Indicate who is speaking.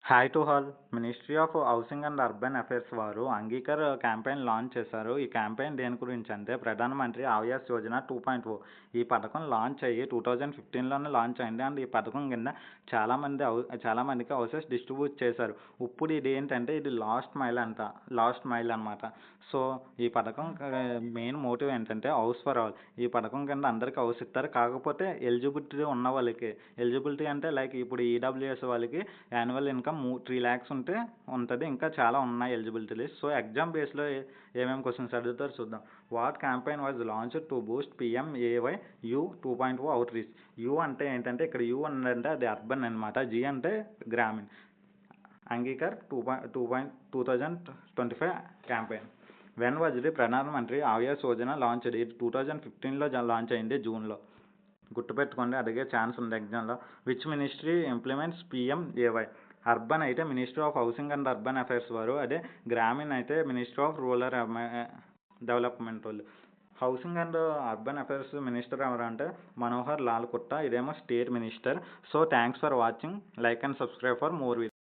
Speaker 1: Hi to all. Ministry of housing and urban affairs వారు అంగీకర్ campaign launch చేశారు. ఈ campaign దేని గురించి అంటే ప్రధానమంత్రి ఆవాస్ యోజన 2.0. ఈ పథకం లాంచ్ అయ్యి 2015లోనే లాంచ్ అయింది. అండ్ ఈ పథకం కింద చాలామందికి హౌసెస్ డిస్ట్రిబ్యూట్ చేశారు. ఇప్పుడు ఇది ఏంటంటే ఇది లాస్ట్ మైల్ అనమాట. సో ఈ పథకం మెయిన్ మోటివ్ ఏంటంటే హౌస్ ఫర్ ఆల్. ఈ పథకం కింద అందరికీ హౌస్ ఇస్తారు. కాకపోతే ఎలిజిబిలిటీ ఉన్న వాళ్ళకి, ఎలిజిబిలిటీ అంటే లైక్ ఇప్పుడు ఈడబ్ల్యూఎస్ వాళ్ళకి యాన్యువల్ ఇన్కమ్ 3 lakhs ఉంటే ఉంటుంది. ఇంకా చాలా ఉన్నాయి ఎలిజిబిలిటీ లిస్ట్. సో ఎగ్జామ్ బేస్లో ఏమేమి క్వశ్చన్స్ అడుగుతారు చూద్దాం. What campaign was launch to Boost PMAY you 2.0 out reach. You అంటే ఏంటంటే ఇక్కడ యూ అంటే అది అర్బన్ అనమాట. జీ అంటే Gramin. Angikaar 2025 campaign. When was the Pradhan Mantri Awas Yojana launch. ఇది 2015లో లాంచ్ అయింది జూన్లో. గుర్తుపెట్టుకోండి, అడిగే ఛాన్స్ ఉంది ఎగ్జామ్లో. Which ministry implements PMAY. Urban అయితే ministry of housing and urban affairs వారు, అదే గ్రామీణ్ అయితే మినిస్ట్రీ ఆఫ్ రూరల్ డెవలప్మెంట్ వాళ్ళు. Housing and urban affairs minister ఎవరంటే మనోహర్ లాల్ ఖట్టర్. ఇదేమో state minister. So thanks for watching. Like and subscribe for more videos.